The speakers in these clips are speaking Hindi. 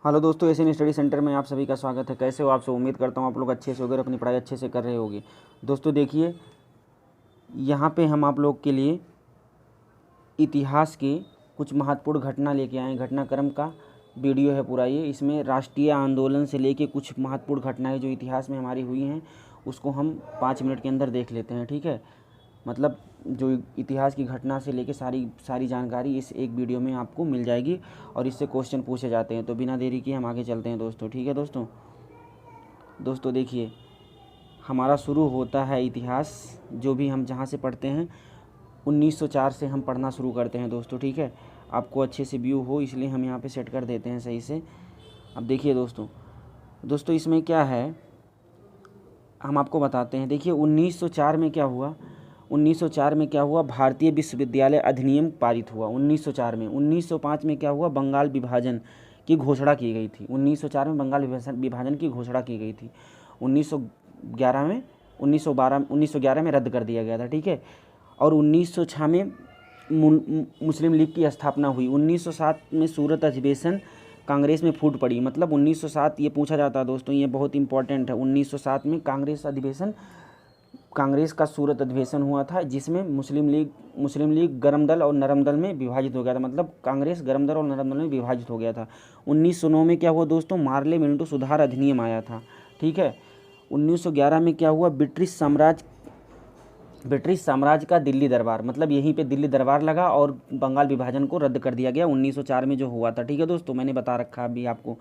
हेलो दोस्तों, एशियन स्टडी सेंटर में आप सभी का स्वागत है। कैसे हो आप सब? उम्मीद करता हूँ आप लोग अच्छे से होगे और अपनी पढ़ाई अच्छे से कर रहे होगे। दोस्तों देखिए, यहाँ पे हम आप लोग के लिए इतिहास के कुछ महत्वपूर्ण घटना लेके आए हैं। घटनाक्रम का वीडियो है पूरा ये। इसमें राष्ट्रीय आंदोलन से लेके कुछ महत्वपूर्ण घटनाएं जो इतिहास में हमारी हुई हैं उसको हम 5 मिनट के अंदर देख लेते हैं, ठीक है। मतलब जो इतिहास की घटना से लेके सारी जानकारी इस एक वीडियो में आपको मिल जाएगी और इससे क्वेश्चन पूछे जाते हैं। तो बिना देरी किए हम आगे चलते हैं दोस्तों, ठीक है। दोस्तों देखिए, हमारा शुरू होता है इतिहास जो भी हम जहाँ से पढ़ते हैं 1904 से हम पढ़ना शुरू करते हैं दोस्तों, ठीक है। आपको अच्छे से व्यू हो इसलिए हम यहाँ पे सेट कर देते हैं सही से। अब देखिए दोस्तों इसमें क्या है हम आपको बताते हैं। देखिए 1904 में क्या हुआ, 1904 में क्या हुआ, भारतीय विश्वविद्यालय अधिनियम पारित हुआ 1904 में। 1905 में क्या हुआ, बंगाल विभाजन की घोषणा की गई थी। 1904 में बंगाल विभाजन की घोषणा की गई थी। 1911 में रद्द कर दिया गया था, ठीक है। और 1906 में मुस्लिम लीग की स्थापना हुई। 1907 में सूरत अधिवेशन कांग्रेस में फूट पड़ी। मतलब 1907 ये पूछा जाता है दोस्तों, ये बहुत इंपॉर्टेंट है। 1907 में कांग्रेस का सूरत अधिवेशन हुआ था जिसमें मुस्लिम लीग गरम दल और नरम दल में विभाजित हो गया था। मतलब कांग्रेस गरम दल और नरम दल में विभाजित हो गया था। 1909 में क्या हुआ दोस्तों, मार्ले मिंटो सुधार अधिनियम आया था, ठीक है। 1911 में क्या हुआ, ब्रिटिश साम्राज्य का दिल्ली दरबार, मतलब यहीं पे दिल्ली दरबार लगा और बंगाल विभाजन को रद्द कर दिया गया 1904 में जो हुआ था, ठीक है दोस्तों। मैंने बता रखा अभी आपको।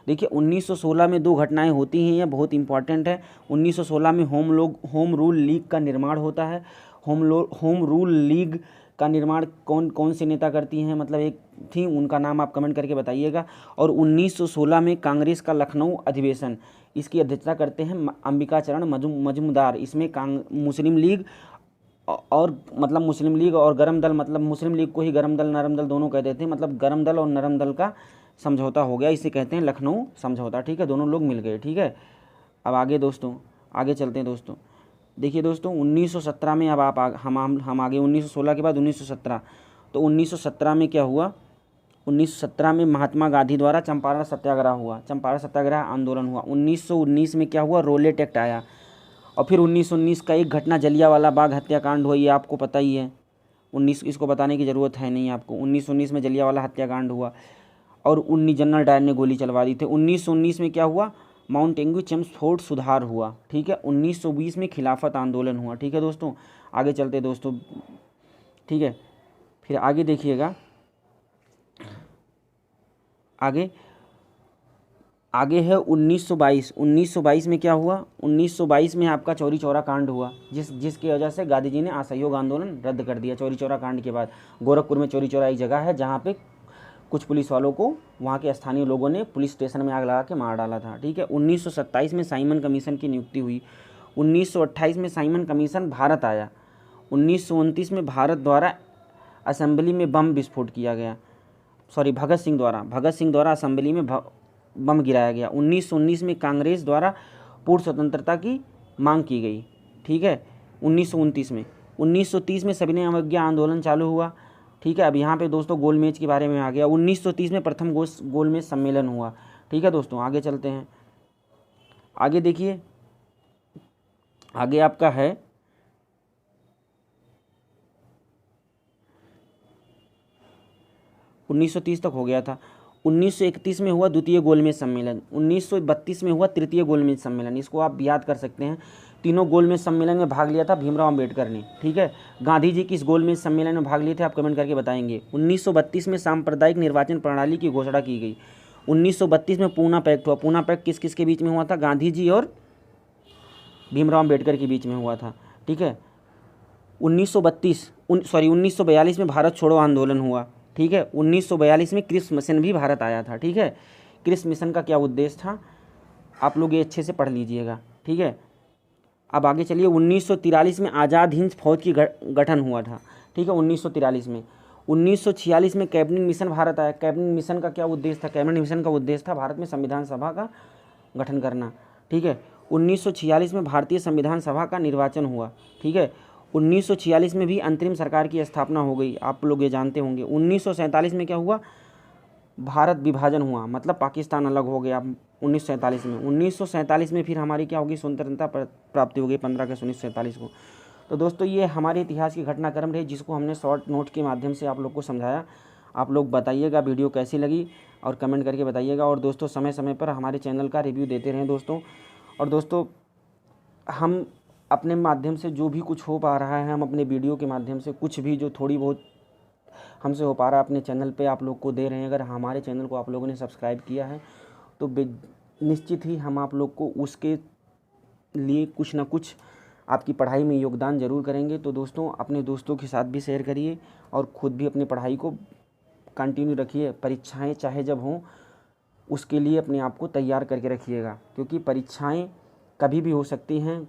देखिए 1916 में 2 घटनाएं होती हैं, ये बहुत इंपॉर्टेंट है। 1916 में होम रूल लीग का निर्माण होता है। होम रूल लीग का निर्माण कौन कौन से नेता करती हैं, मतलब एक थी, उनका नाम आप कमेंट करके बताइएगा। और 1916 में कांग्रेस का लखनऊ अधिवेशन, इसकी अध्यक्षता करते हैं अंबिकाचरण मजूमदार। इसमें मुस्लिम लीग और गरम दल, मतलब मुस्लिम लीग को ही गरम दल नरम दल दोनों कहते थे। मतलब गरम दल और नरम दल का समझौता हो गया, इसे कहते हैं लखनऊ समझौता, ठीक है। दोनों लोग मिल गए, ठीक है। अब आगे चलते हैं दोस्तों। देखिए दोस्तों 1917 में, अब हम आगे 1916 के बाद 1917। तो 1917 में क्या हुआ, 1917 में महात्मा गांधी द्वारा चंपारण सत्याग्रह आंदोलन हुआ। 1919 में क्या हुआ, रोलेट एक्ट आया। और फिर 1919 का एक घटना जलियांवाला बाग हत्याकांड हुआ, ये आपको पता ही है। इसको बताने की ज़रूरत है नहीं आपको। 1919 में जलियांवाला हत्याकांड हुआ और 19 जनरल डायर ने गोली चलवा दी थी। 1919 में क्या हुआ, माउंटेन्यू चेम्सफोर्ड सुधार हुआ, ठीक है। 1920 में खिलाफत आंदोलन हुआ, ठीक है दोस्तों। आगे चलते दोस्तों, ठीक है। फिर आगे देखिएगा, आगे है 1922। 1922 में क्या हुआ, 1922 में आपका चौरी चौरा कांड हुआ, जिसकी वजह से गांधी जी ने असहयोग आंदोलन रद्द कर दिया। चौरी चौरा कांड के बाद गोरखपुर में चौरी चौरा एक जगह है जहाँ पे कुछ पुलिस वालों को वहाँ के स्थानीय लोगों ने पुलिस स्टेशन में आग लगा के मार डाला था, ठीक है। 1927 में साइमन कमीशन की नियुक्ति हुई। 1928 में साइमन कमीशन भारत आया। 1929 में भारत द्वारा असेंबली में बम विस्फोट किया गया। भगत सिंह द्वारा असेंबली में बम गिराया गया। 1919 में कांग्रेस द्वारा पूर्ण स्वतंत्रता की मांग की गई, ठीक है। 1929 में 1930 में सविनय अवज्ञा आंदोलन चालू हुआ, ठीक है। अब यहाँ पे दोस्तों गोलमेज के बारे में आ गया। 1930 में प्रथम गोलमेज सम्मेलन हुआ, ठीक है दोस्तों। आगे चलते हैं, आगे देखिए, आगे आपका है 1930 तक हो गया था। 1931 में हुआ द्वितीय गोलमेज सम्मेलन। 1932 में हुआ तृतीय गोलमेज सम्मेलन। इसको आप याद कर सकते हैं। तीनों गोलमेज सम्मेलन में भाग लिया था भीमराव अंबेडकर ने, ठीक है। गांधी जी किस गोलमेज सम्मेलन में भाग लिए थे आप कमेंट करके बताएंगे। 1932 में सांप्रदायिक निर्वाचन प्रणाली की घोषणा की गई। 1932 में पूना पैक्ट हुआ। पूना पैक्ट किस किस के बीच में हुआ था, गांधी जी और भीमराव अंबेडकर के बीच में हुआ था, ठीक है। 1942 में भारत छोड़ो आंदोलन हुआ, ठीक है। 1942 में क्रिप्स मिशन भी भारत आया था, ठीक है। क्रिप्स मिशन का क्या उद्देश्य था आप लोग ये अच्छे से पढ़ लीजिएगा, ठीक है। अब आगे चलिए, 1943 में आज़ाद हिंद फौज की गठन हुआ था, ठीक है। 1943 में 1946 में कैबिनेट मिशन भारत आया। कैबिनेट मिशन का क्या उद्देश्य था, कैबिनेट मिशन का उद्देश्य था भारत में संविधान सभा का गठन करना, ठीक है। 1946 में भारतीय संविधान सभा का निर्वाचन हुआ, ठीक है। 1946 में भी अंतरिम सरकार की स्थापना हो गई, आप लोग ये जानते होंगे। 1947 में क्या हुआ, भारत विभाजन हुआ, मतलब पाकिस्तान अलग हो गया 1947 में। 1947 में फिर हमारी क्या होगी, स्वतंत्रता प्राप्ति हो गई 15 अगस्त 1947 को। तो दोस्तों ये हमारे इतिहास की घटनाक्रम रही, जिसको हमने शॉर्ट नोट के माध्यम से आप लोग को समझाया। आप लोग बताइएगा वीडियो कैसी लगी और कमेंट करके बताइएगा। और दोस्तों समय समय पर हमारे चैनल का रिव्यू देते रहें दोस्तों। और दोस्तों हम अपने माध्यम से जो भी कुछ हो पा रहा है, हम अपने वीडियो के माध्यम से कुछ भी जो थोड़ी बहुत हमसे हो पा रहा है अपने चैनल पे आप लोग को दे रहे हैं। अगर हमारे चैनल को आप लोगों ने सब्सक्राइब किया है तो निश्चित ही हम आप लोग को उसके लिए कुछ ना कुछ आपकी पढ़ाई में योगदान ज़रूर करेंगे। तो दोस्तों अपने दोस्तों के साथ भी शेयर करिए और ख़ुद भी अपनी पढ़ाई को कंटिन्यू रखिए। परीक्षाएं चाहे जब हों, उसके लिए अपने आप को तैयार करके रखिएगा, क्योंकि परीक्षाएं कभी भी हो सकती हैं।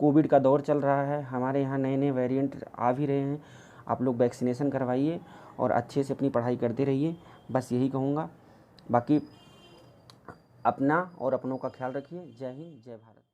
कोविड का दौर चल रहा है, हमारे यहाँ नए नए वेरिएंट आ भी रहे हैं। आप लोग वैक्सीनेशन करवाइए और अच्छे से अपनी पढ़ाई करते रहिए, बस यही कहूँगा। बाकी अपना और अपनों का ख्याल रखिए। जय हिंद, जय भारत।